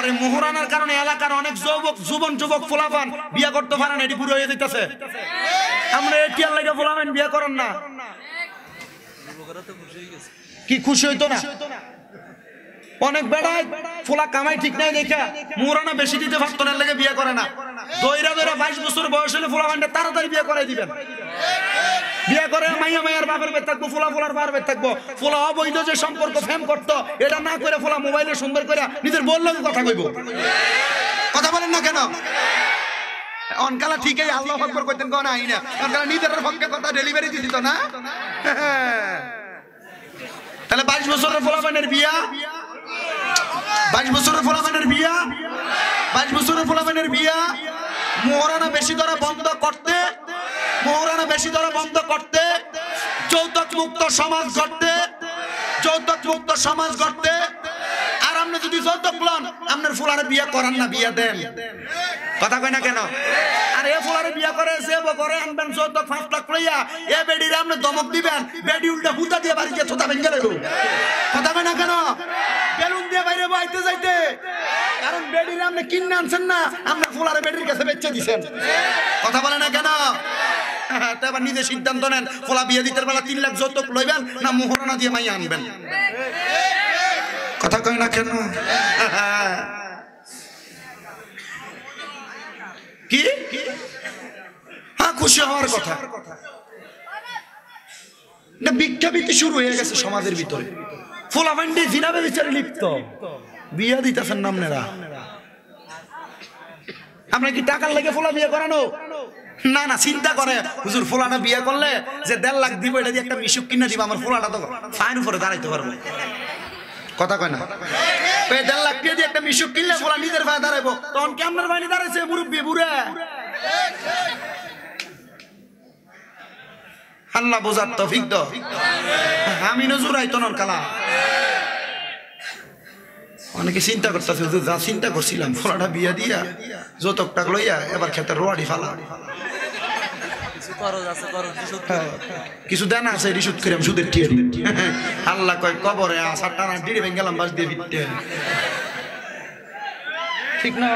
আর এই মোহরানার কারণে এলাকার অনেক যুবক ফোলাফান বিয়ে করতে পারেন, এটি পুরো হয়ে যেতেছে। আমরা এটিয়ার লাগে ফোলাফান বিয়ে করেন না, কি খুশি হইতো না? অনেক বেড়ায় ফোলা কামাই ঠিক নাই দেখা মোহরানা বেশি দিতে পারতো না, লাগে বিয়ে করে না। দইরা 22 বছর বয়স হলে ফোলাফানটা তাড়াতাড়ি বিয়ে করাই দিবেন। বিয়ে করে মাইয়ার বাপের বেদ থাকবো, ফোলার বাপের বেদ থাকবো। ফোলা অবৈধ যে সম্পর্ক ফেম করতো, এটা না করে ফোলা মোবাইলে সুন্দর করে নিজের বললেও কথা কইব। কথা বলেন না কেন? অনকালা ঠিকই আল্লাহু আকবার কইতেন কোন আই না, অনকালা নিজের পক্ষে কথা ডেলিভারি দিত না। তাহলে 22 বছরের ফোলাফানের বিয়া, 22 বছরের ফোলাফানের বিয়া, 22 বছরের ফোলাফানের বিয়া মোহরানা বেশি ধরা বন্ধ করতে, মোহরানা বেশি ধরা বন্ধ করতে, যৌতুক মুক্ত সমাজ গড়তে, যৌতুক মুক্ত সমাজ গড়তে। আর আপনি যদি যৌতুক লন, আপনার ফুলারে বিয়ে করান না, বিয়ে দেন। কথা কয় না কেন? আর এ ফুলারে বিয়ে করে যে করে আনবেন যৌতুক 5 লাখ লইয়া, এ বেডিরে আপনি দমক দিবেন, বেডি উল্টা হুতা দিয়ে বাড়ি গিয়ে থোতা ভেঙে গেল। কথা কয় না কেন? বেলুন দিয়ে বাইরে বাইতে যাইতে, কারণ বেডিরে আপনি কিনে আনছেন না, আপনার ফুলারে বেডির কাছে বেচে দিছেন। কথা বলে না কেন? এবার নিজে সিদ্ধান্ত নেন, ফোলা বিয়ে দিতে বেলা 3 লাখ যৌতুক লইবেন না মোহরানা দিয়ে মাইয়া আনবেন। কথা কয় না কেন? কি হ্যাঁ, খুশি হওয়ার কথা না। বিক্ষাবৃত্তি শুরু হয়ে গেছে সমাজের ভিতরে। ফোলাফান্ডি জিনাবে বিচারে লিপ্ত, বিয়ে দিতেছেন না আপনারা। আপনার কি টাকার লেগে ফোলা বিয়ে করানো? না না, চিন্তা করে হুজুর ফোলাটা বিয়ে করলে যে 1.5 লাখ দিব, এটা দিয়ে একটা মিশুক কিনে দিব, আমার ফোলাটা তো ফাইন উপরে দাঁড়াইতে পারবো। কথা কয় না? 1.5 লাখ দিয়ে একটা মিশুক কিনলে ফোলা নিজের ভাই দাঁড়াইবো, তখন কেমন ভাই দাঁড়াইছে মুরব্বী বুড়ে। আল্লাহ বোঝার তৌফিক দাও। আমি নজর আইতো নর কালা। অনেকে চিন্তা করতেছে, যা চিন্তা করছিলাম ফোলাটা বিয়ে দিয়া যৌতুক টাকা লইয়া এবার খেতে রোয়াড়ি ফালা, কিছু দেন আছে রিসুদ করিম সুদের টিয়ারি। আল্লাহ কয় কবরে আসার টানা ডিড়ি ভেঙে গেলাম বাস দিয়ে বিটে। ঠিক না?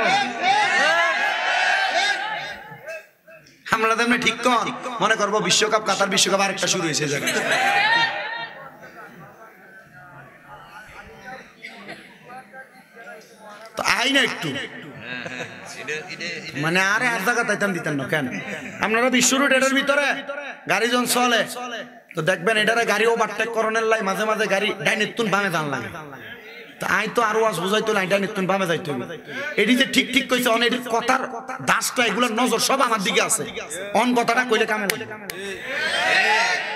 আমরা তেমনি ঠিক কর মনে করবো বিশ্বকাপ, কাতার বিশ্বকাপ আরেকটা শুরু হয়েছে জায়গা। তো আই না একটু মানে আরে আর জায়গা তাইতাম দিতেন না কেন? আপনারা বিশ্ব রোড এটার ভিতরে গাড়ি যখন চলে তো দেখবেন এটারে গাড়ি ওভারটেক করণের লাই মাঝে মাঝে গাড়ি ডাইনের তুন বামে যান লাগে। তো আই তো আরো আজ বুঝাইতো না, ডাইনের তুন বামে যাইতে হবে। এটি যে ঠিক ঠিক কইছে, অন এটির কথার দাসটা এগুলোর নজর সব আমার দিকে আছে। অন কথাটা কইলে কামে লাগে,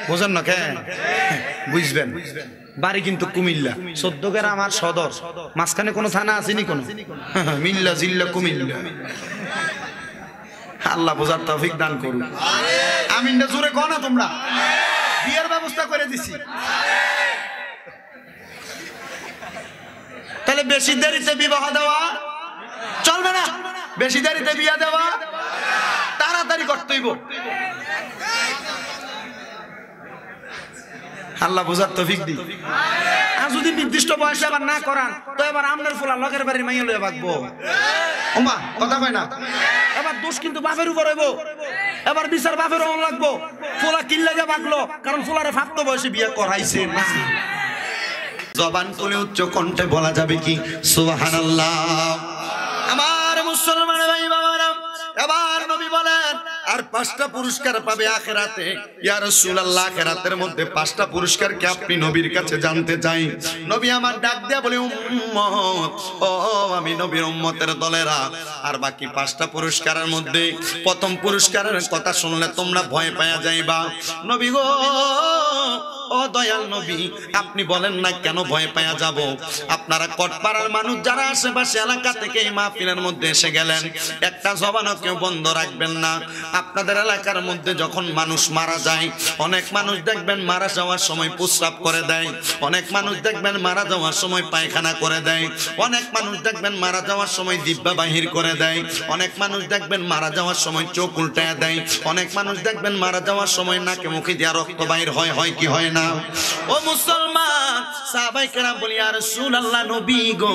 বুঝেন না কেন? বুঝবেন। বাড়ি কিন্তু কুমিল্লা, 14 গ্রাম আমার সদর, মাঝখানে কোনো থানা আসেনি কোনো, মিল্লা জিল্লা কুমিল্লা। আল্লাহ বোঝার তৌফিক দান করুন। আমিন না জোরে কও না তোমরা। বিয়ের ব্যবস্থা করে দিছি। তাহলে বেশি দেরিতে বিবাহ দেওয়া চলবে না, বেশি দেরিতে বিয়ে দেওয়া তাড়াতাড়ি করতে হইব। আল্লাহ বোঝার তৌফিক দি। আর যদি নির্দিষ্ট বয়সে আবার না করান তো এবার আমনের ফোলা লগের বাড়ির মাইয়া লইয়া ভাগবো। ওমা কথা কয় না? এবার দোষ কিন্তু বাপের উপর হইব, এবার বিচার বাপের ওন লাগবো। ফোলা কিল লাগে ভাগলো কারণ ফোলারে প্রাপ্ত বয়সে বিয়ে করাইছে না। জবান খুলে উচ্চ কণ্ঠে বলা যাবে কি সুবহানাল্লাহ। আমার মুসলমান ভাই বাবারা, এবার নবী বলেন আর 5টা পুরস্কার পাবে আখিরাতে। ইয়া রাসূলুল্লাহ, আখিরাতের মধ্যে 5টা পুরস্কার কি আপনি নবীর কাছে জানতে চাই? নবী আমার ডাক দেয়া বলে উম্মত, ও আমি নবীর উম্মতের দলেরা, আর বাকি 5টা পুরস্কারের মধ্যে প্রথম পুরস্কারের কথা শুনলে তোমরা ভয় পাওয়া যাইবা। নবী গো, ও দয়াল নবী, আপনি বলেন না কেন ভয় পাওয়া যাব? আপনারা কটপাড়ার মানুষ যারা আশেপাশে এলাকা থেকে এই মাহফিলের মধ্যে এসে গেলেন, একটা জবানও কেউ বন্ধ রাখবেন না। আপনাদের এলাকার মধ্যে যখন মানুষ মারা যায়, অনেক মানুষ দেখবেন মারা যাওয়ার সময় প্রস্রাব করে দেয়, অনেক মানুষ দেখবেন মারা যাওয়ার সময় পায়খানা করে দেয়, অনেক মানুষ দেখবেন মারা যাওয়ার সময় জিহ্বা বাহির করে দেয়, অনেক মানুষ দেখবেন মারা যাওয়ার সময় চোখ উল্টায় দেয়, অনেক মানুষ দেখবেন মারা যাওয়ার সময় নাকে মুখে দিয়া রক্ত বাইর হয়, হয় কি হয় না? না। ও মুসলমান, সাহাবায়ে কেরাম বলি ইয়া রাসূলুল্লাহ, নবী গো,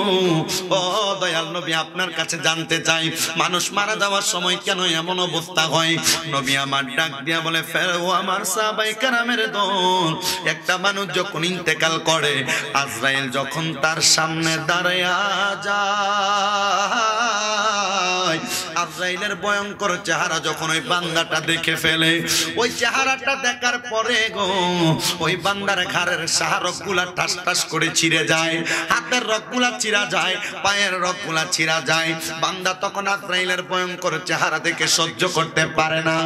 ও দয়াল নবী, আপনার কাছে জানতে চাই মানুষ মারা যাওয়ার সময় কেন এমন অবস্থা হয়? নবী আমার ডাক দিয়া বলে, ও আমার সাহাবায়ে কেরামের দল, একটা মানুষ যখন ইন্তেকাল করে, আজরাইল যখন তার সামনে দাঁড়ায়া যায়, আজরাইলের ভয়ঙ্কর চেহারা যখন ওই বান্দাটা দেখে ফেলে, ওই চেহারাটা দেখার পরে গো, ওই বান্দার ঘাড়ের রগগুলা ঠাস ঠাস করে ছিঁড়ে যায়, হাতের রগগুলা ছিঁড়া যায়, পায়ের রগগুলা ছিঁড়া যায়। বান্দা তখন আজরাইলের ভয়ঙ্কর চেহারা দেখে সহ্য করতে পারে না।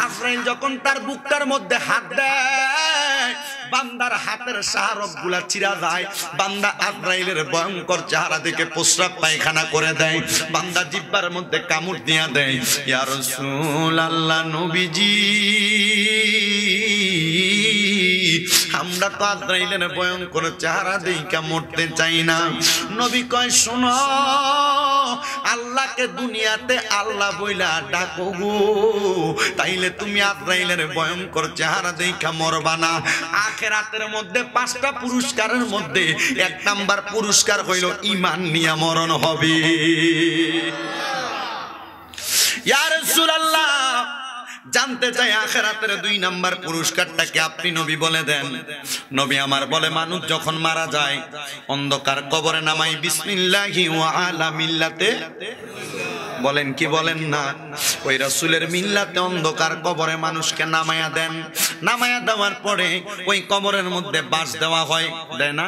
আজরাইল যখন তার বুকটার মধ্যে হাত দেয়, বান্দার হাতের রগগুলা ছিঁড়া যায়। বান্দা আজরাইলের ভয়ঙ্কর চেহারা দেখে প্রস্রাব পায়খানা করে দেয়। বান্দা জিহ্বার মধ্যে কামড় দিয়া দেয়, ইয়া রাসূলুল্লাহ, নবীজি, আমরা তো আজরাইলের ভয়ঙ্কর চেহারা দেখে মরতে চাই না। নবী কয়, শোনো, আল্লাহকে দুনিয়াতে আল্লাহ বইলা ডাকো গো, তাইলে তুমি আজরাইলের ভয়ঙ্কর চেহারা দেখে মরবা না। আখিরাতের মধ্যে 5টা পুরস্কারের মধ্যে 1 নাম্বার পুরস্কার হইল ঈমান নিয়ে মরণ হবে। ইয়া রাসূলুল্লাহ, জানতে চাই আখিরাতের 2 নাম্বার পুরস্কারটাকে আপনি নবী বলে দেন। নবী আমার বলে, মানুষ যখন মারা যায় অন্ধকার কবরে নামাই বিসমিল্লাহি ওয়া আলা মিল্লাতে, বলেন কি বলেন না? ওই রাসূলের মিল্লাতে অন্ধকার কবরে মানুষকে নামায়া দেন। নামায়া দেওয়ার পরে ওই কবরের মধ্যে বাঁশ দেওয়া হয়, দেয় না?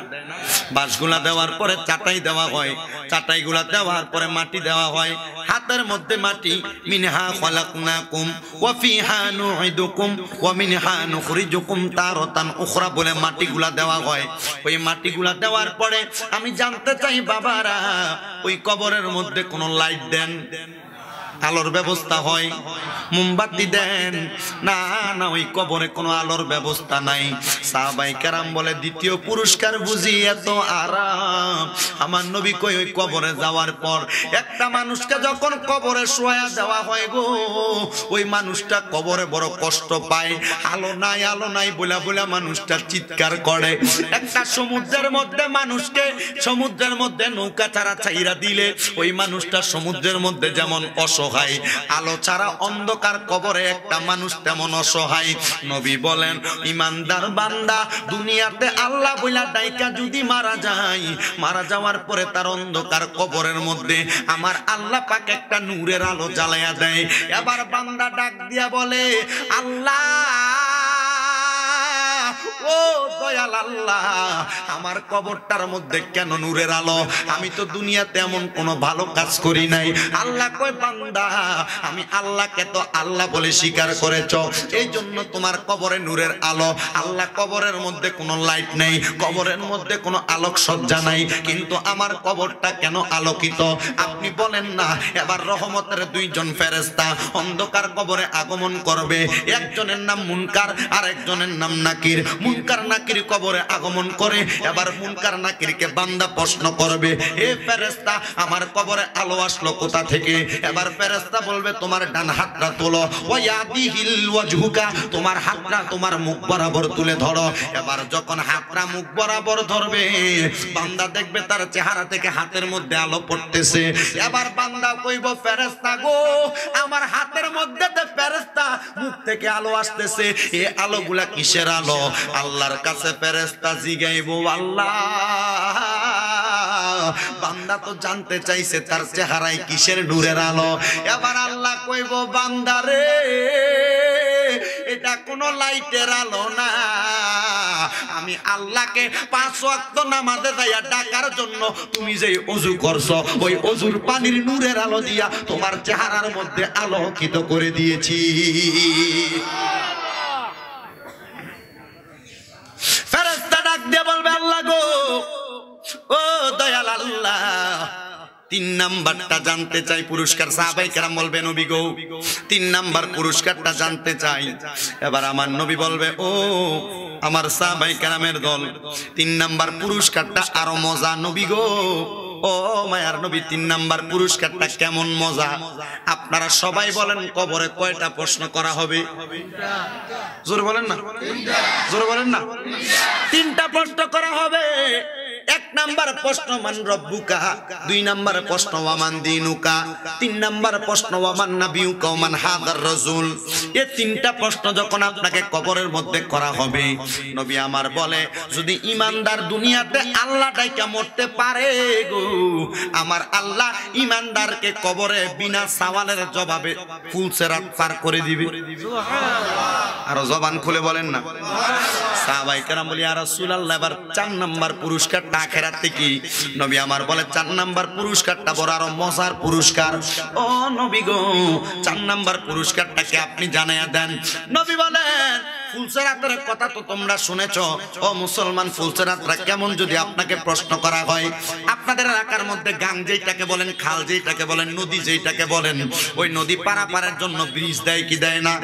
বাঁশগুলা দেওয়ার পরে চাটাই দেওয়া হয়, চাটাইগুলা দেওয়ার পরে মাটি দেওয়া হয়, হাতের মধ্যে মাটি। মিনহা খালাকনাকুম ওয়া ফিহা নুঈদুকুম ওয়া মিনহা নুখরিজুকুম তারাতান উখরা বলে মাটিগুলা দেওয়া হয়। ওই মাটিগুলা দেওয়ার পরে আমি জানতে চাই বাবারা, ওই কবরের মধ্যে কোনো লাইট দেন, আলোর ব্যবস্থা হয়? মোমবাতি দেন? না না, ওই কবরে কোনো আলোর ব্যবস্থা নাই। সাহাবায়ে কেরাম বলে, দ্বিতীয় পুরস্কার বুঝি এত আরাম। আমার নবী কই, ওই কবরে যাওয়ার পর একটা মানুষকে যখন কবরে শোয়া দেওয়া হয় গো, ওই মানুষটা কবরে বড় কষ্ট পায়। আলো নাই, আলো নাই বলা বলা মানুষটা চিৎকার করে। একটা সমুদ্রের মধ্যে মানুষকে, সমুদ্রের মধ্যে নৌকা ছাড়া ছাইরা দিলে ওই মানুষটা সমুদ্রের মধ্যে যেমন অসহায়, আলো ছাড়া অন্ধকার কবরে একটা মানুষ তেমন অসহায়। নবী বলেন, ইমানদার বান্দা দুনিয়াতে আল্লাহ বইলা ডাইকা যদি মারা যায়, মারা যাওয়ার পরে তার অন্ধকার কবরের মধ্যে আমার আল্লাহ পাক একটা নূরের আলো জ্বালায়া দেয়। এবার বান্দা ডাক দিয়া বলে, আল্লাহ, ও দয়াল আল্লাহ, আমার কবরটার মধ্যে কেন নূরের আলো? আমি তো দুনিয়াতে এমন কোনো ভালো কাজ করি নাই। আল্লাহ কয়, বান্দা, আমি আল্লাহকে তো আল্লাহ বলে স্বীকার করেছ, এই জন্য তোমার কবরে নূরের আলো। আল্লাহ কবরের মধ্যে কোনো লাইট নেই, কবরের মধ্যে কোনো আলোক সজ্জা নাই, কিন্তু আমার কবরটা কেন আলোকিত? আপনি বলেন না। এবার রহমতের 2 জন ফেরেশতা অন্ধকার কবরে আগমন করবে। একজনের নাম মুনকার আর একজনের নাম নাকির। মুনকার নাকির কবরে আগমন করে। এবার মুনকার নাকিরকে বান্দা প্রশ্ন করবে, হে ফেরেশতা, আমার কবরে আলো আসলো কোথা থেকে? এবার ফেরেশতা বলবে, তোমার ডান হাতটা তোলো, ওয়ায়াদিহিল ওয়াজহুকা, তোমার হাতটা তোমার মুখ বরাবর তুলে ধরো। এবার যখন হাতটা মুখ বরাবর ধরবে, বান্দা দেখবে তার চেহারা থেকে হাতের মধ্যে আলো পড়তেছে। এবার বান্দা কইব, ফেরেশতা গো, আমার হাতের মধ্যে তো ফেরেশতা মুখ থেকে আলো আসতেছে, এই আলোগুলা কিসের আলো? আল্লাহর কাছে ফেরেশতা জিগাইব, আল্লাহ, বান্দা তো জানতে চাইছে তার চেহারায় কিসের নূরের আলো। এবার আল্লাহ কইব, বান্দারে, এটা কোনো লাইটের আলো না, আমি আল্লাহকে 5 ওয়াক্ত নামাজে যাইয়া ডাকার জন্য তুমি যে ওযু করছো, ওই ওযুর পানির নূরের আলো দিয়া তোমার চেহারার মধ্যে আলোকিত করে দিয়েছি। ফেরেশতা ডাক দিয়ে বলবে, আল্লাহ গো, ও দয়াল আল্লাহ, 3 নাম্বারটা জানতে চাই পুরস্কার। সাহাবায়ে কেরাম বলবে, নবী গো, 3 নাম্বার পুরস্কারটা জানতে চাই। এবার আমার নবী বলবে, ও আমার সাহাবায়ে কেরামের দল, 3 নাম্বার পুরস্কারটা আরো মজা। নবী গো, ও মায়ার নবী 3 নাম্বার পুরস্কারটা কেমন মজা। আপনারা সবাই বলেন কবরে কয়টা প্রশ্ন করা হবে? জোরে বলেন না, জোরে বলেন না। 3টা প্রশ্ন করা হবে। 1 নাম্বার প্রশ্ন মান রব্বুকা, 2 নাম্বার প্রশ্ন ওয়ামান দিনুকা, 3 নাম্বার প্রশ্ন ওয়ামান নাবিয়ুকা ওয়ামান হাদার রাসূল। এই 3টা প্রশ্ন যখন আপনাকে কবরের মধ্যে করা হবে, নবী আমার বলে যদি ঈমানদার দুনিয়াতে আল্লাহ ডাইকা মরতে পারে গো, আমার আল্লাহ ঈমানদারকে কবরে বিনা সওয়ালের জবাবে ফুলসেরাত পার করে দিবে। সুবহানাল্লাহ। আর জবান খুলে বলেন না সাহাবায়ে কেরাম বলি ইয়া রাসূলুল্লাহ, এবার 4 নাম্বার পুরস্কার আখিরাতে কি? নবী আমার বলে 4 নাম্বার পুরস্কারটা বড় আরো মজার পুরস্কার। ও নবী গো, 4 নাম্বার পুরস্কারটাকে আপনি জানায়া দেন। নবী বলেন ফুলসেরাতের কথা তো তোমরা শুনেছো। ও মুসলমান, ফুলসেরাতরা কেমন যদি আপনাকে প্রশ্ন করা হয়, আপনাদের এলাকার মধ্যে গাং যেটাকে বলেন, খাল যেটাকে বলেন, নদী যেটাকে বলেন, ওই নদী পারাপারের জন্য ব্রিজ দেয় কি দেয় না?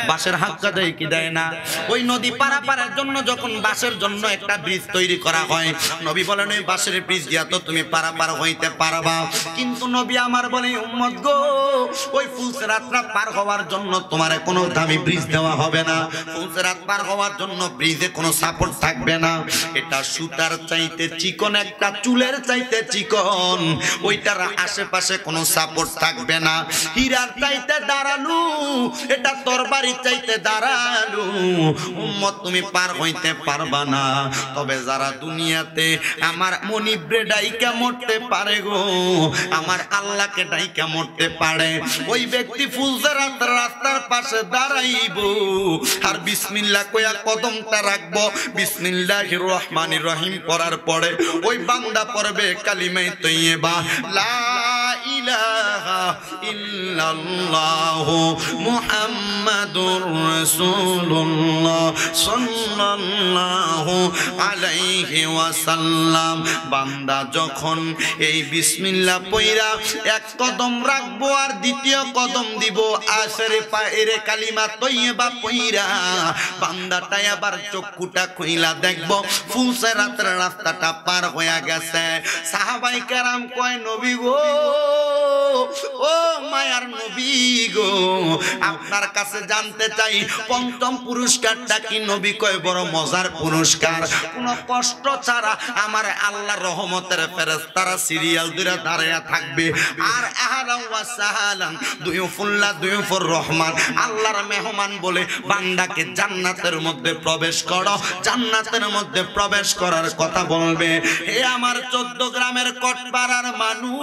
বাঁশের হাক্কা দেয় কি দেয় না? ওই নদী পারাপারের জন্য যখন বাঁশের জন্য একটা ব্রিজ তৈরি করা হয়, নবী বলেন ওই বাঁশের ব্রিজ দিয়া তো তুমি পারাপার হইতে পারবা, কিন্তু নবী আমার বলে উম্মত গো, ওই ফুলসেরাতরা পার হওয়ার জন্য তোমার কোনো দামি ব্রিজ দেওয়া হবে না। ফুলসেরাত পার হওয়ার জন্য ব্রিজে কোনো সাপোর্ট থাকবে না। এটা সুতার চাইতে চিকন, একটা চুলের চাইতে চিকন, ওইটার আশেপাশে কোনো সাপোর্ট থাকবে না। হীরার চাইতে দাঁড়ালু, এটা তরবারির চাইতে দাঁড়ালু। উম্মত তুমি পার হইতে পারবা না। তবে যারা দুনিয়াতে আমার মনিবরে ডাইকা মরতে পারে গো, আমার আল্লাহকে ডাইকা মরতে পারে, ওই ব্যক্তি ফুলসেরাত রাস্তার পাশে দাঁড়াইব আর বিসমিল্লাহ কইয়া কদমটা রাখবো। বিসমিল্লাহির রহমানির রহিম পড়ার পরে ওই বান্দা পড়বে কালিমায়ে তৈয়্যিবা, লা ইলাহা ইল্লাল্লাহু মুহাম্মাদুর রাসূলুল্লাহ সাল্লাল্লাহু আলাইহি ওয়াসাল্লাম। বান্দা যখন এই বিসমিল্লাহ পয়রা এক কদম রাখবো আর দ্বিতীয় কদম দিব, আসরে পায়েরে কালিমা তৈয়্যিবা পয়রা বান্দাটা আবার চক্ষুটা খুইলা দেখবো ফুলসেরাতের রাস্তাটা পার হয়ে গেছে। সাহাবায়ে কেরাম কয় নবী গো, ও মায়ার নবী গো, আপনার কাছে জানতে চাই 5ম পুরস্কারটা কি? নবী কয় বড় মজার পুরস্কার। কোন কষ্ট ছাড়া আমার আল্লাহর রহমতের ফেরেশতারা সিরিয়াল ধরে দাঁড়ায়া থাকবে আর আহলান ওয়া সাহালান দুয়ুফুল্লাহ দুয়ুফুর রহমান, আল্লাহর মেহমান বলে বান্দাকে জান্নাতের মধ্যে প্রবেশ করো, জান্নাতের মধ্যে প্রবেশ করার কথা বলবে। হে আমার 14 গ্রামের কটপাড়ার মানুষ,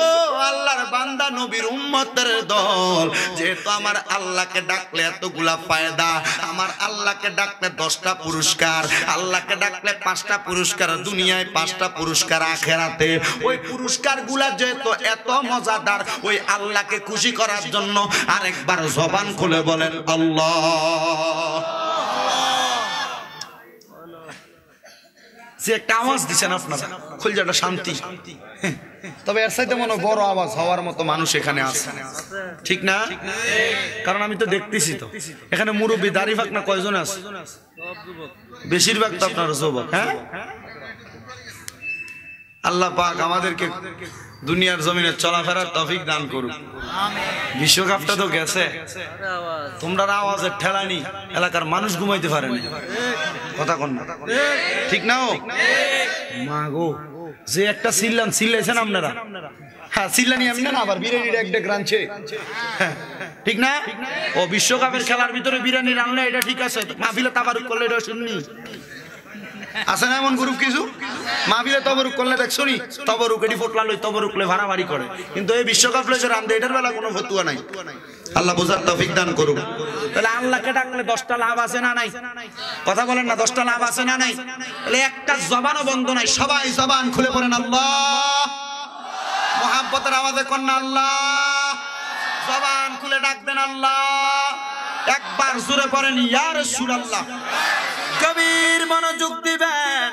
ও আল্লাহর বান্দা নবীর উম্মতের দল, যেহেতু আমার আল্লাহকে ডাকলে এতগুলা ফায়দা, আমার আল্লাহকে ডাকলে 10টা পুরস্কার, আল্লাহকে ডাকলে 5টা পুরস্কার দুনিয়ায়, 5টা পুরস্কার আখিরাতে। ওই পুরস্কারগুলা যেহেতু এত মজাদার, ওই আল্লাহকে খুশি করার জন্য আরেকবার জবান খুলে বলেন আল্লাহ। যে একটা আওয়াজ দিচ্ছেন আপনারা, খুলজাটা শান্তি। তবে এর সাথে মনে বড় আওয়াজ হওয়ার মতো মানুষ এখানে আছে, ঠিক না? কারণ আমি তো দেখতেছি, তো এখানে মুরব্বী দাড়ি ফাঁকনা কয়জন আছে? বেশিরভাগ তো আপনার যুবক। হ্যাঁ, আল্লাহ পাক আমাদেরকে দুনিয়ার জমিনে চলাফেরার তৌফিক দান করুক। বিশ্বকাপটা তো গেছে, তোমরা আওয়াজের ঠেলানি এলাকার মানুষ ঘুমাইতে পারেনি, কথা কন না, ঠিক না? মা গো, যে একটা চিল্লাইছেন আপনারা, হ্যাঁ চিল্লানি আমি না, আবার বিরিয়ানির এক ডেক রাঁধছে, ঠিক না? ও বিশ্বকাপের খেলার ভিতরে বিরিয়ানি রান্না, এটা ঠিক আছে, মাহফিলে তাবারুক করলে এটা শুননি আছে না এমন গ্রুপ কিছু? মাহফিলে তবরুক করলে দেখছো নি, তবরুক এটি ফোটলা লই, তবরুক লই ভাড়াভাড়ি করে, কিন্তু এই বিশ্বকাপ লইছে রান্দে, এটার বেলা কোনো ফতুয়া নাই। আল্লাহ বোঝার তৌফিক দান করুক। তাহলে আল্লাহকে ডাকলে 10টা লাভ আছে না নাই? কথা বলেন না, 10টা লাভ আছে না নাই? তাহলে একটা জবানও বন্ধ নাই, সবাই জবান খুলে পড়েন আল্লাহ, মুহাব্বতের আওয়াজে কন্যা আল্লাহ, জবান খুলে ডাকবেন আল্লাহ, একবার জোরে পড়েন ইয়া রাসূলুল্লাহ। কবির মনোযোগ দিবেন,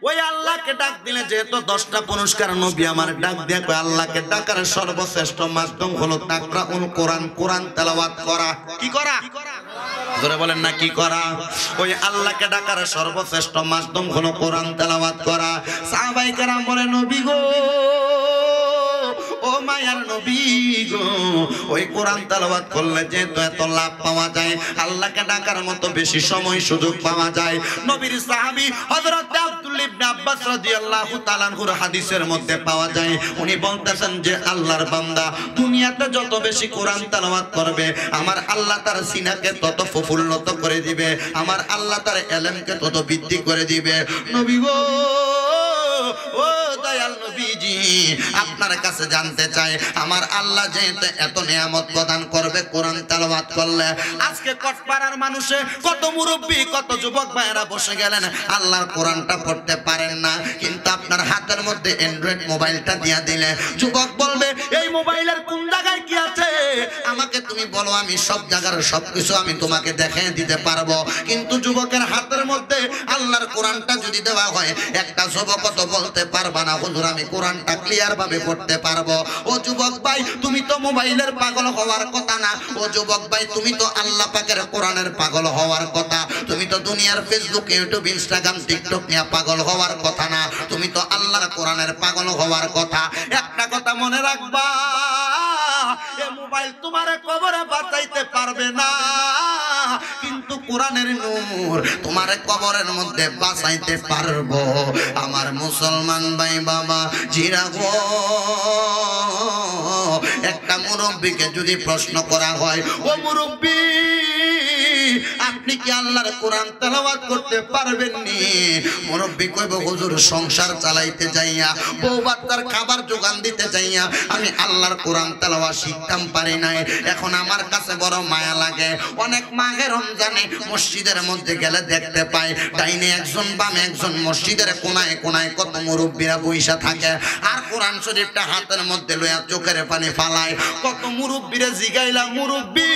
ওই আল্লাহকে ডাক দিলে যেহেতু 10টা পুরস্কার, নবী আমার ডাক দিয়ে আল্লাহকে ডাকার সর্বশ্রেষ্ঠ মাধ্যম হলো তাকরাউল কোরআন, কোরআন তেলাওয়াত করা। কি করা? জোরে বলেন না কি করা? ওই আল্লাহকে ডাকার সর্বশ্রেষ্ঠ মাধ্যম হলো কোরআন তেলাওয়াত করা। সাহাবায়ে কেরাম বলে নবী গো, ও মায়ার নবী গো, ওই কোরআন তেলাওয়াত করলে যেহেতু এত লাভ পাওয়া যায়, আল্লাহকে ডাকার মতো বেশি সময় সুযোগ পাওয়া যায়। নবীর সাহাবী হযরত আব্দুল্লাহ ইবনে আব্বাস রাদিয়াল্লাহু তাআলা আনহুর হাদিসের মধ্যে পাওয়া যায়, উনি বলতেছেন যে আল্লাহর বান্দা দুনিয়াতে যত বেশি কোরআন তেলাওয়াত করবে, আমার আল্লাহ তার সিনাকে তত প্রফুল্লত করে দিবে, আমার আল্লাহ তার ইলমকে তত বৃদ্ধি করে দিবে। নবী গো, ও দয়াল নবীজি, আপনার কাছে জানতে চাই, আমার আল্লাহ যেহেতু এত নিয়ামত প্রদান করবে কোরআন তেলাওয়াত করলে, আজকে কটপাড়ার মানুষে কত মুরব্বী কত যুবক ভাইরা বসে গেলেন আল্লাহর কোরআনটা পড়তে পারেন না, কিন্তু আপনার হাতের মধ্যে অ্যান্ড্রয়েড মোবাইলটা দিয়া দিলে যুবক বলবে এই মোবাইলের কোন জায়গায় কি আছে আমাকে তুমি বলো, আমি সব জায়গার সবকিছু আমি তোমাকে দেখিয়ে দিতে পারবো। কিন্তু যুবকের হাতের মধ্যে আল্লাহর কোরআনটা যদি দেওয়া হয়, একটা যুবক তো বলতে পারবা না হুজুর আমি কোরআনটা ক্লিয়ার ভাবে পড়তে পারবো। ও যুবক ভাই, তুমি তো মোবাইলের পাগল হওয়ার কথা না। ও যুবক ভাই, তুমি তো আল্লাহ পাকের কোরআনের পাগল হওয়ার কথা। তুমি তো দুনিয়ার ফেসবুক, ইউটিউব, ইনস্টাগ্রাম, টিকটক নিয়ে পাগল হওয়ার কথা না। তুমি তো আল্লাহর কোরআনের পাগল হওয়ার কথা। একটা কথা মনে রাখবা, এই মোবাইল তোমার কবরে বাঁচাইতে পারবে না, কিন্তু কোরআনের নূর তোমার কবরের মধ্যে বাঁচাইতে পারবো। আমার মুসলমান ভাই বাবা জিরা গো, একটা মুরব্বীকে যদি প্রশ্ন করা হয়, ও মুরব্বী আপনি কি আল্লাহর কোরআন তেলাওয়াত করতে পারবেন নি? মুরব্বী কইব হুজুর সংসার চালাইতে যাইয়া, বউ বাচ্চার খাবার জোগান দিতে যাইয়া আমি আল্লাহর কোরআন তেলাওয়াত শিখতাম পারি নাই। এখন আমার কাছে বড় মায়া লাগে। অনেক মাহে রমজানে মসজিদের মধ্যে গেলে দেখতে পাই ডাইনে একজন বামে একজন, মসজিদের কোনায় কোনায় কত মুরব্বীরা বইসা থাকে আর কোরআন শরীফটা হাতের মধ্যে লইয়া চোখের পানি ফালায়। কত মুরব্বীরে জিগাইলা, মুরব্বী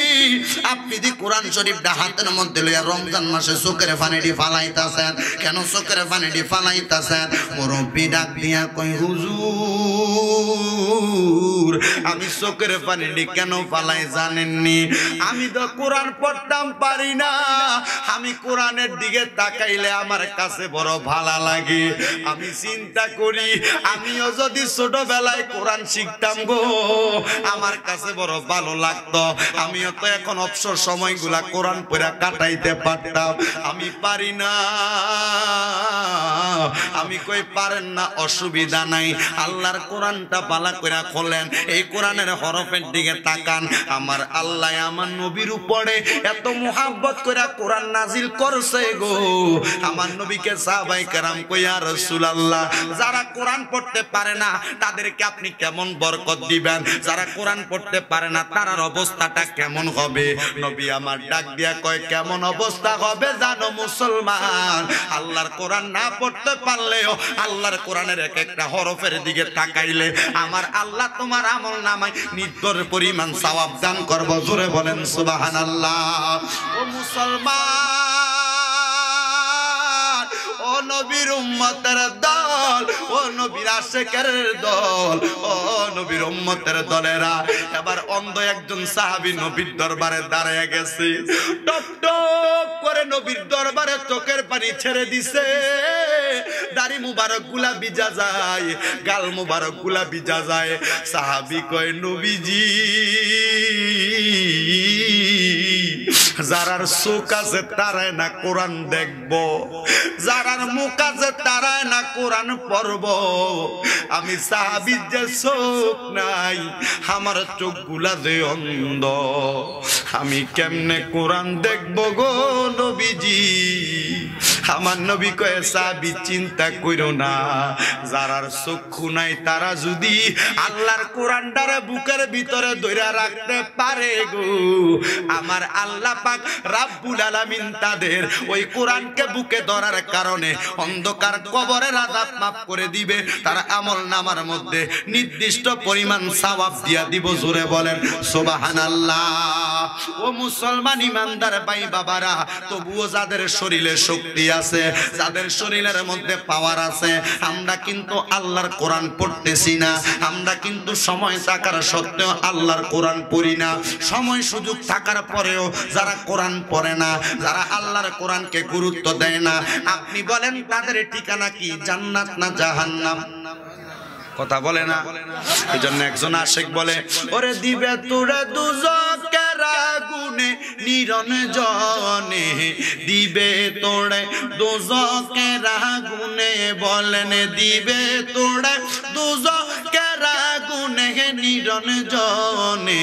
আপনি দি কোরআন শরীফটা হাতের মধ্যে লইয়া রমজান মাসে চোখের পানিটি ফালাইতাছেন কেন? চোখের পানিটি ফালাইতাছেন? মুরব্বী ডাক দিয়া কই হুজুর আমি চোখের পানিটি কেন ফালাই জানেননি? আমি তো কোরআন পড়তাম পারি না, আমি কোরআনের দিকে তাকাইলে আমার কাছে বড় ভালো লাগে। আমি চিন্তা করি আমিও যদি ছোটবেলায় কোরআন শিখতাম গো, আমার কাছে বড় ভালো লাগতো। আমিও তো এখন অবসর সময়গুলা কোরআন পড়া কাটাইতে পারতাম, আমি পারি না। আমি কই পারেন না, অসুবিধা নাই, আল্লাহর কোরআনটা বালা কইরা খোলেন, এই কোরআনের হরফের দিকে তাকান। আমার আল্লাহ আমার নবীর উপরে এত মুহাব্বত কইরা কোরআন নাজিল করছে গো। আমার নবীকে সাহাবায়ে কেরাম কই ইয়া রাসূলুল্লাহ, যারা কোরআন পড়তে পারে না তাদেরকে আপনি কেমন বরকত দিবেন? যারা কোরআন পড়তে পারে না তার অবস্থাটা কেমন হবে? নবী আমার ডাক দিয়া কয় কেমন অবস্থা হবে জানো মুসলমান? আল্লাহর কোরআন না পড়তে পারলেও আল্লাহর কোরআনের এক একটা হরফের দিকে তাকাইলে আমার আল্লাহ তোমার আমল নামায় নিত্যর পরিমাণ সওয়াব দান করব। জোরে বলেন সুবহানাল্লাহ। ও মুসলমান, ও নবীর উম্মতের দল, ও নবীর আশিকের দল, ও নবীর উম্মতের দলেরা, এবার অন্ধ একজন সাহাবী নবীর দরবারে দাঁড়িয়ে গেছে, টপ টপ করে নবীর দরবারে চোখের পানি ছেড়ে দিছে। দাড়ি মুবারক গুলা ভিজা যায়, গাল মুবারক গুলা ভিজা যায়। সাহাবী কয় নবীজি যারার চোখ আছে তারাই না কোরআন দেখবো, যারার মুখ আছে তারাই না কোরআন পড়ব। আমি সাহাবীর যে চোখ নাই, আমার চোখ গুলা যে অন্ধ, আমি কেমনে কোরআন দেখবো গো নবীজি? আমার নবী কয়ে সাহাবী চিন্তা কইরো না, যারার চক্ষু নাই তারা যদি আল্লাহর কোরআনটারে বুকের ভিতরে ধরে রাখতে পারে গো, আমার আল্লাহ পাক রাব্বুল আলামিন তাদের ওই কোরআনকে বুকে ধরার কারণে অন্ধকার কবরের আযাব মাফ করে দিবে, তার আমল নামার মধ্যে নির্দিষ্ট পরিমাণ সওয়াব দিয়া দিব। জোরে বলেন সুবহানাল্লাহ। ও মুসলমান ইমানদার ভাই বাবারা, তবুও যাদের শরীরে শক্তি আছে, যাদের শরীরের মধ্যে পাওয়ার আছে, আমরা কিন্তু আল্লাহর কোরআন পড়তেছি না। আমরা কিন্তু সময় থাকার সত্ত্বেও আল্লাহর কোরআন পড়ি না। সময় সুযোগ থাকার পরেও যারা কোরআন পড়ে না, যারা আল্লাহর কোরআনকে গুরুত্ব দেয় না, আপনি বলেন তাদের ঠিকানা কি জান্নাত না জাহান্নাম? কথা বলে না। এই জন্য একজন আশিক বলে, ওরে দিবে তোরে দুজকের আগুনে নিরঞ্জনে, দিবে তোরে দুজকের আগুনে, বলেন দিবে তোরে দুজকের আগুনে নিরঞ্জনে,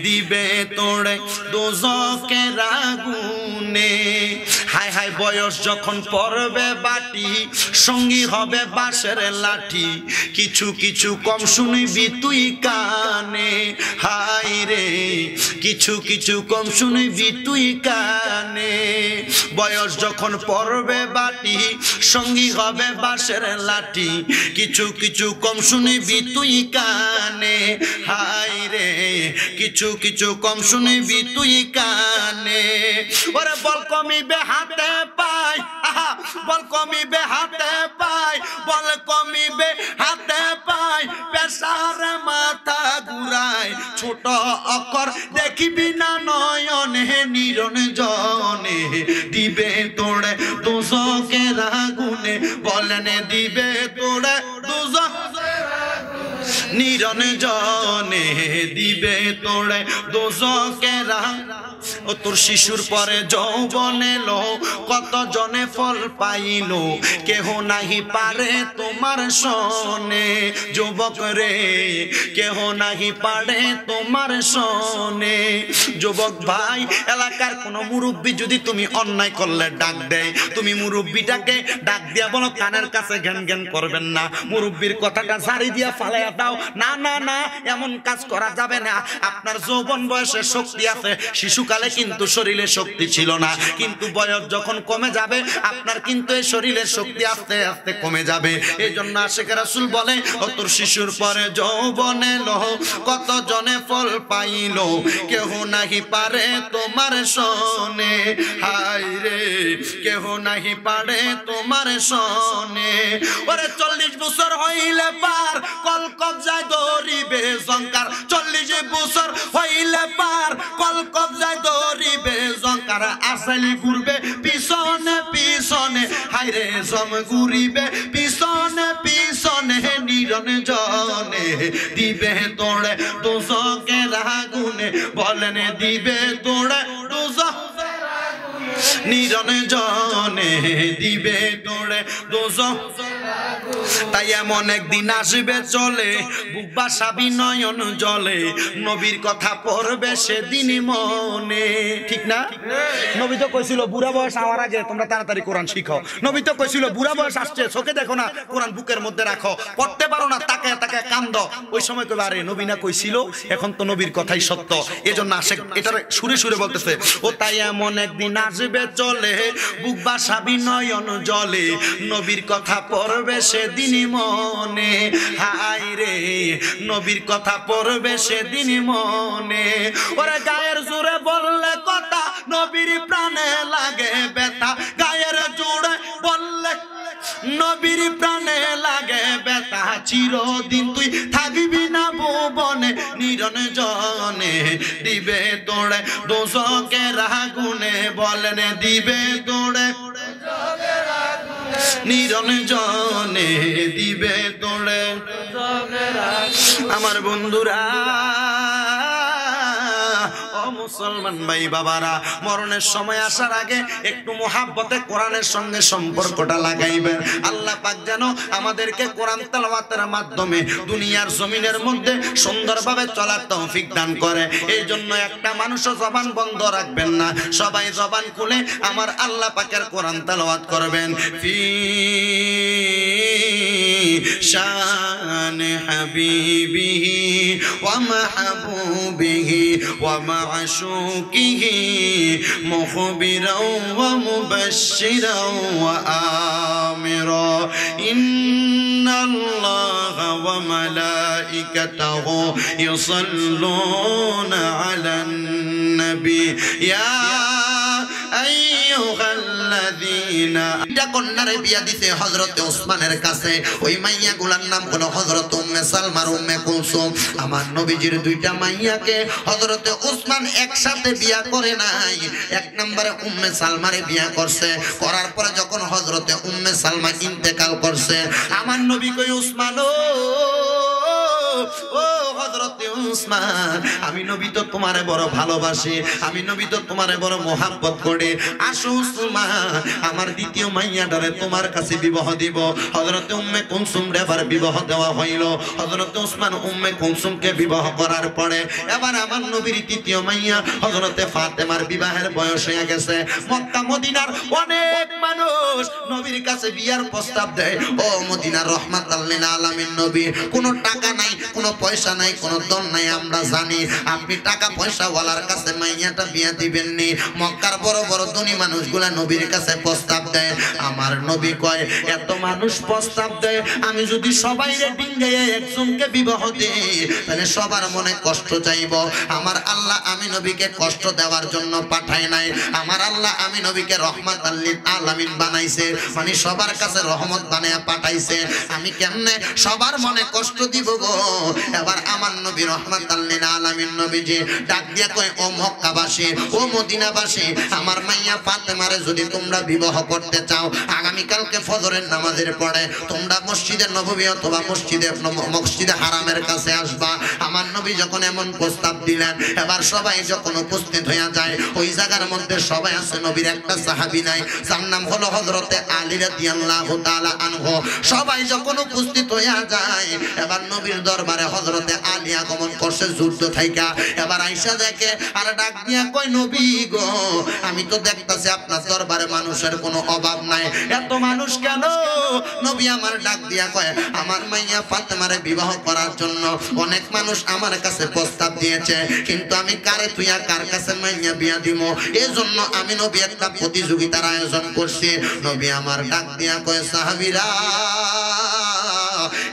দিবে তোরে দুজকের আগুনে। হায় হায় বয়স যখন পড়বে বাটি, সঙ্গী হবে বাঁশের লাঠি, কিছু কিছু কম শুনবি তুই কানে, হায় রে কিছু কিছু কম শুনবি তুই কানে। বয়স যখন পড়বে বাটি, সঙ্গী হবে বাঁশের লাঠি, কিছু কিছু কম শুনবি তুই কানে, হায় রে কিছু কিছু কম শুনবি তুই কানে। ওরে বল কমিবে হাতে পাই, বল কমিবে হাতে পাই, বল কমিবে হাতে পাই, পেশার মাথা ঘুরায়, ছোট অক্ষর দেখিবি না নয়নে নিরঞ্জনে, দিবে তোড়ে দুজকের আগুনে, বলেন দিবে তোড়ে দুজকের নিরঞ্জনে, দিবে তোড়ে দুজকের আগুনে। ও তোর শিশুর পরে যৌবন এলো, কত জনে ফল পাইল, কেহ নাহি পারে তোমার সনে, যুবক রে কেহ নাহি পারে তোমার সনে। যুবক ভাই, এলাকার কোন মুরব্বী যদি তুমি অন্যায় করলে ডাক দেয়, তুমি মুরব্বীটাকে ডাক দিয়া বলো কানের কাছে জ্ঞান জ্ঞান করবেন না, মুরব্বীর কথাটা ঝাড়ি দিয়া ফালাইয়া দাও। না না না, এমন কাজ করা যাবে না। আপনার যৌবন বয়সে শক্তি আছে, শিশুকালে কিন্তু শরীরে শক্তি ছিল না, কিন্তু বয়স যখন কমে যাবে আপনার কিন্তু এই শরীরের শক্তি আস্তে আস্তে কমে যাবে। এই জন্য আশিক রাসূল বলে, ও তোর শিশুর পরে যৌবন এলো, কত জনে ফল পাইল, কেহ নাহি পারে তোমার সনে, হায় রে কেহ নাহি পারে তোমার সনে। ওরে 40 বছর হইলে পার, কল কবজায় ধরিবে জঙ্কার, 40 বছর হইলে পার, কল কবজায় ধরিবে জঙ্কার, আসলি ঘুরবে পিছনে পিছনে, হায় রে জম ঘুরিবে পিছনে পিছনে নিরঞ্জনে, দিবে তোড়ে দুজকের আগুনে, বলেন দিবে তোড়ে দুজকের আগুনে নিরঞ্জনে, দিবে তোড়ে দুজকের আগুনে। তাই এমন একদিন আসবে চলে, বুক বাসাবি নয়ন জলে, নবীর কথা পড়বে সেদিন মনে, ঠিক না? নবী তো কইছিল বুড়া বয়স আমার আগে তোমরা তাড়াতাড়ি কোরআন শিখো। নবী তো কইছিল বুড়া বয়স আসছে, চোখে দেখো না, কোরআন বুকের মধ্যে রাখো, পড়তে পারো না তাকায় তাকায় কান্দো। ওই সময় কইবা আরে নবী না কইছিল, এখন তো নবীর কথাই সত্য। এজন্য আশিক এটার সুরে সুরে বলতেছে, ও তাই এমন একদিন আসবে চলে, বুক বাসাবি নয়ন জলে, নবীর কথা পড়বে সেদিন মনে, হায় রে নবীর কথা পড়বে সেদিন মনে। ওরে গায়ের জোরে বললে কথা, নবীর প্রাণে লাগে ব্যথা, গায়ের জোরে বললে নবীর প্রাণে লাগে ব্যথা, চিরদিন তুই থাকবি না ভুবনে নিরঞ্জনে, দিবে তোড়ে দুজকের আগুনে, বলেন দিবে তোড়ে নিরঞ্জনে, দিবে তোড়ে। আমার বন্ধুরা, ও মুসলমান ভাই বাবারা, মরণের সময় আসার আগে একটু মুহাব্বতে কোরআনের সঙ্গে সম্পর্কটা লাগাইবেন। আল্লাহ পাক যেন আমাদেরকে কোরআন তেলাওয়াতের মাধ্যমে দুনিয়ার জমিনের মধ্যে সুন্দরভাবে চলার তৌফিক দান করে। এই জন্য একটা মানুষও জবান বন্ধ রাখবেন না, সবাই জবান খুলে আমার আল্লাহ পাকের কোরআন তেলাওয়াত করবেন। ফি শান হাবিবিহি ওয়া মাহবুবিহি ওয়া মা'শুকিহি মুখবিরাও ওয়া মুবাশশিরাও ওয়া আমিরা, ইন্নাল্লাহা ওয়া মালাইকাতাহু ইউসাল্লুনা আলান নবী ইয়া আইয়ুহাল্লাযীনা কন্যারে বিয়া দিতে হযরতে ওসমানের কাছে। ওই মাইয়া গুলার নাম হলো হযরত উম্মে সালমা উম্মে কুলসুম। আমার নবীজির দুইটা মাইয়াকে হযরতে ওসমান একসাথে বিয়া করে নাই। এক নম্বরে উম্মে সালমারে বিয়া করছে, করার পরে যখন হযরতে উম্মে সালমা ইন্তেকাল করছে, আমার নবী কই ওসমান ও হযরতে ওসমান, আমি নবী তো তোমারে বড় ভালোবাসি, আমি নবী তো তোমারে বড় মোহাব্বত করি, আসো ওসমান আমার দ্বিতীয় মাইয়াটারে তোমার কাছে বিবাহ দিব। হযরতে উম্মে কুলসুম রে এবার বিবাহ দেওয়া হইল। হযরতে ওসমান উম্মে কুলসুমকে বিবাহ করার পরে এবার আমার নবীর তৃতীয় মাইয়া হযরতে ফাতেমার বিবাহের বয়স হয়ে গেছে। মক্কা মদিনার অনেক মানুষ নবীর কাছে বিয়ার প্রস্তাব দেয়। ও মদিনার রহমাতাল লিল আলামিন নবী, কোনো টাকা নাই, কোনো পয়সা নাই, কোনো ধন নাই, আমরা জানি আপনি টাকা পয়সা ওয়ালার কাছে মাইয়াটা বিয়া দিবেন নি। মক্কার বড় বড় ধনী মানুষগুলা নবীর কাছে প্রস্তাব দেয়। আমার নবী কয় এত মানুষ প্রস্তাব দেয়, আমি যদি সবাইরে ডিঙ্গাইয়া একজনকে বিবাহ দেই তাহলে সবার মনে কষ্ট চাইব। আমার আল্লাহ আমি নবীকে কষ্ট দেওয়ার জন্য পাঠায় নাই। আমার আল্লাহ আমি নবীকে রহমাতাল লিল আলামিন বানাইছে, মানে সবার কাছে রহমত বানায়া পাঠাইছে। আমি কেমনে সবার মনে কষ্ট দিব গো? এবার আমার নবী রহমাতাল লিল আলামিন নবীজি ডাক দিয়া কয় ও মক্কাবাসী, ও মদিনাবাসী, আমার মাইয়া ফাতেমারে যদি তোমরা বিবাহ করতে চাও, আগামী কালকে ফজরের নামাজের পরে তোমরা মসজিদে নববী অথবা মসজিদে হারামের কাছে আসবা। আমার নবী যখন এমন প্রস্তাব দিলেন, এবার সবাই যখন উপস্থিত হইয়া যায়, ওই জায়গার মধ্যে সবাই আছে, নবীর একটা সাহাবী নাই, যার নাম হলো হযরতে আলী রাদিয়াল্লাহু তাআলা আনহু। সবাই যখন উপস্থিত হইয়া যায়, এবার নবীর দরবারে হযরতে আলী আগমন করছে যুদ্ধ থাইকা। এবার আয়েশা দেখে আর ডাক দিয়া কয় নবী গো, আমি তো দেখতাছি আপনার দরবারে মানুষের কোনো অভাব নাই, এত মানুষ কেন? নবী আমার ডাক দিয়া কয় আমার মাইয়া ফাতেমারে বিবাহ করার জন্য অনেক মানুষ আমার কাছে প্রস্তাব দিয়েছে, কিন্তু আমি কারে তুইয়া কার কাছে মাইয়া বিয়া দিমু, এজন্য আমি নবী একটা প্রতিযোগিতার আয়োজন করছি। নবী আমার ডাক দিয়া কয় সাহাবীরা,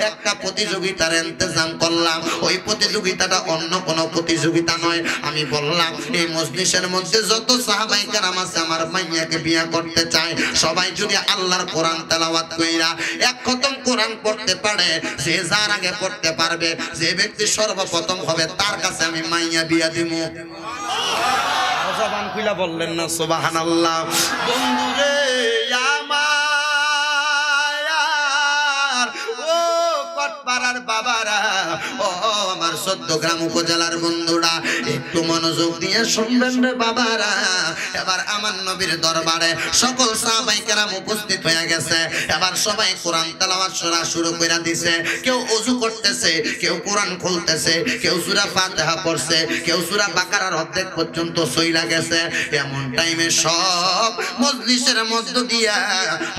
একটা প্রতিযোগিতার ইন্তজাম করলাম, ওই প্রতিযোগিতাটা অন্য কোনো প্রতিযোগিতা নয়। আমি বললাম এই মজলিসের মধ্যে যত সাহাবায়ে কেরাম আছে আমার মাইয়াকে বিয়া করতে চায়, সবাই যদি আল্লাহর কোরআন তেলাওয়াত কইরা এক খতম কোরআন পড়তে পারে, যে যার আগে পড়তে পারবে, যে ব্যক্তি সর্বপ্রথম হবে তার কাছে আমি মাইয়া বিয়া দিমু। জবান খুইলা বললেন না সুবহানাল্লাহ? বন্ধুরে পাড়ার বাবারা, ও আমার 14 গ্রাম উপজেলার বন্ধুরা, একটু মনোযোগ দিয়ে শুনবেন রে বাবারা। এবার আমার নবীর দরবারে সকল সাহাবায়ে কেরাম উপস্থিত হয়ে গেছে। এবার সবাই কোরআন তেলাওয়াত শুরু করে দিয়েছে। কেউ ওযু করতেছে, কেউ কোরআন খুলতেছে, কেউ সূরা ফাতিহা পড়ছে, কেউ সূরা বাকারার অর্ধেক পর্যন্ত সইলা গেছে। এমন টাইমে সব মজলিসের মধ্য দিয়া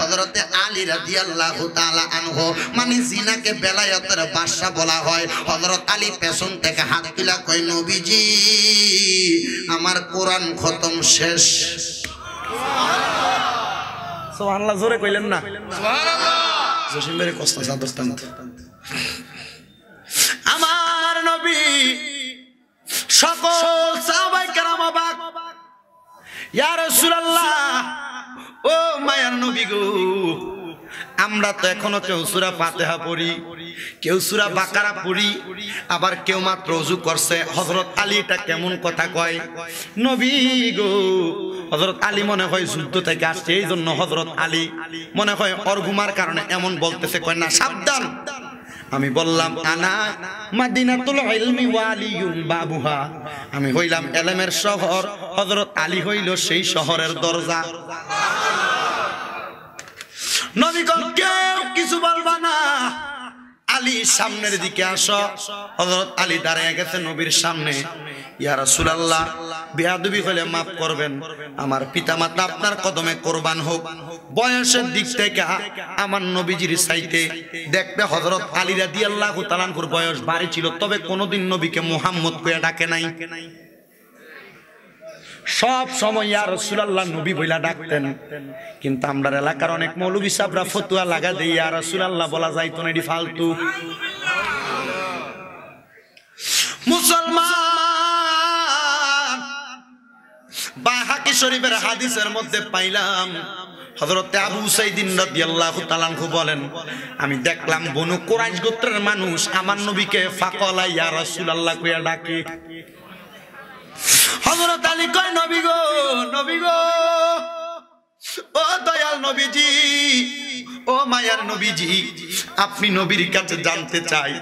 হযরতে আলী রাদিয়াল্লাহু তাআলা আনহু, মানে জিনাকে বেলায়েতের বাদশা বলা হয়, হযরত আলী পেছন থেকে হাত তুলা কয় নবীজি আমার কোরআন খতম শেষ। সুবহানাল্লাহ, জোরে কইলেন না সুবহানাল্লাহ? জসিম ভাইয়ের কষ্ট সাদস্তান। আমার নবী সকল সাহাবায়ে কেরাম অবাক, ইয়া রাসূলুল্লাহ, ও মায়ার নবী গো, আমরা তো এখনো কেউ সূরা ফাতিহা পড়ি, কেউ সূরা বাকারা পড়ি, আবার কেউ মাত্র ওযু করছে। হযরত আলী এটা কেমন কথা কয়? নবী গো, হযরত আলী মনে হয় যুদ্ধ থেকে আসছে, এই জন্য হযরত আলী মনে হয় অর্গুমার কারণে এমন বলতেছে। কয় না, সাবধান। আমি বললাম আনা মাদিনাতুল ইলমি ওয়া আলিয়ুন বাবুহা, আমি হইলাম ইলমের শহর, হযরত আলী হইল সেই শহরের দরজা। নবী কোন কেউ কিছু বলবা না, আলী সামনের দিকে আসো। হযরত আলী দাঁড়িয়ে গেছে নবীর সামনে। ইয়া রাসূলুল্লাহ, বেয়াদবি হলে maaf করবেন, আমার পিতামাতা আপনার কদমে কুরবান হোক। বয়সের দিক থেকে আমার নবীজির চাইতে দেখতে হযরত আলী রাদিয়াল্লাহু তাআলা আনহুর বয়স ভারী ছিল, তবে কোনোদিন নবীকে মুহাম্মদ কইয়া ডাকে নাই। সব সময় ইয়া রাসূলুল্লাহ নবী বইলা ডাকতেন। কিন্তু আমরা এলাকার অনেক মৌলভী সাহেবরা ফতোয়া লাগা দেই ইয়া রাসূলুল্লাহ বলা যাইতো না, এটি ফালতু। মুসলমান, বাহাকি শরীফের হাদিসের মধ্যে পাইলাম হযরত আবু সাইদিন রাদিয়াল্লাহু তাআলা আনহু বলেন, আমি দেখলাম বনু কুরাইশ গোত্রের মানুষ আমার নবীকে ফাকালা ইয়া রাসূলুল্লাহ কইয়া ডাকে। হযরত আলী কয়, নবী গো, নবী গো, ও দয়াল নবীজি, ও মায়ার নবীজি, আপনি নবীর কাছে জানতে চাই,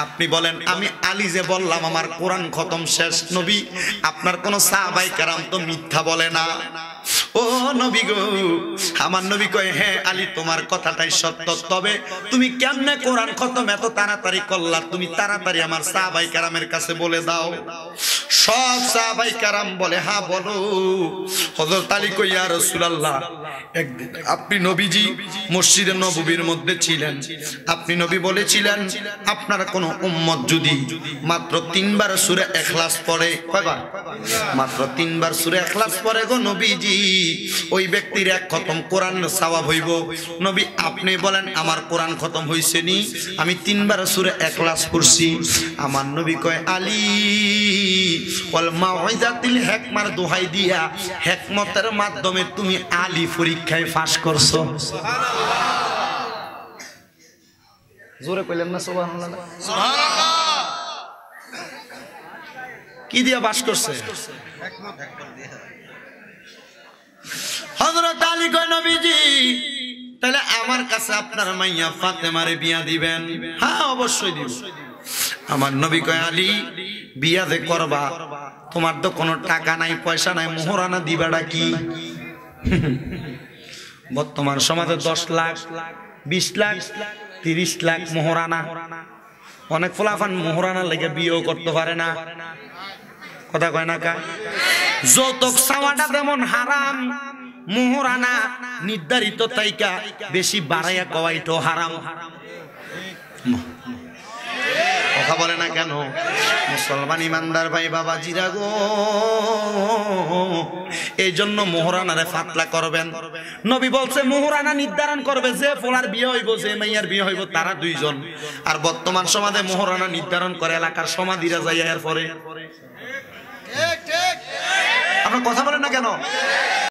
আপনি বলেন আমি আলী যে বললাম আমার কোরআন খতম শেষ, নবী আপনার কোন সাহাবায়ে কেরাম তো মিথ্যা বলে না। ও নবী গো, আমার নবী কয়, হ্যাঁ আলী তোমার কথাটাই সত্য, তবে তুমি কেমনে কোরআন খতম এত তাড়াতাড়ি করলা, তুমি তাড়াতাড়ি আমার সাহাবায়ে কেরামের কাছে বলে দাও। সব সাহাবায়ে কেরাম বলে, হ্যাঁ বলো। হযরত আলী কয়, ইয়া রাসূলুল্লাহ, একদিন আপনি নবীজি মসজিদে নববীর মধ্যে ছিলেন, আপনি নবী বলেছিলেন আপনার কোন উম্মত যদি মাত্র 3 বার সূরা ইখলাস পড়ে, কয়বার? মাত্র 3 বার সূরা ইখলাস পড়ে গো নবীজি, ওই ব্যক্তির এক খতম কোরআন সওয়াব হইব। নবী আপনি বলেন আমার কোরআন খতম হইছে নি, আমি 3 বার সূরা ইখলাস পড়ছি। আমার নবী কয়, আলী ওয়াল মাউইজাতিল হিকমার দোহাই দিয়া হিকমতের মাধ্যমে তুমি আলী পরীক্ষায় পাস করছো। জোরে কইলেন না সুবহানাল্লাহ? সুবহানাল্লাহ। কি দিয়া পাস করছে? হযরত আলী কয়, নবীজি তাহলে আমার কাছে আপনার মাইয়া ফাতেমারে বিয়া দিবেন? হ্যাঁ অবশ্যই দিব। আমার নবী কয়, আলী বিয়া যে করবা, তোমার তো কোনো টাকা নাই পয়সা নাই, মোহরানা দিবাটা কি? বর্তমান সমাজে 10 লাখ 20 লাখ 30 লাখ মোহরানা। অনেক ফলাফান মোহরানা লেগে বিয়েও করতে পারে না, কথা কয় না কা? যৌতুক চাওয়াটা যেমন হারাম, মোহরানা নির্ধারিত তাইকা বেশি বাড়াইয়া কওয়াইটো হারাম। কথা বলে না কেন? মুসলমান ইমানদার ভাই বাবাজিরা গো, এই জন্য মোহরানারে ফাতলা করবেন। নবী বলছে মোহরানা নির্ধারণ করবে যে ফলার বিয়ে হইব, যে মাইয়ার বিয়ে হইব, তারা 2 জন। আর বর্তমান সমাজে মোহরানা নির্ধারণ করে এলাকার সমাধিরা যাইয়া এর পরে। আপনার কথা বলেন না কেন?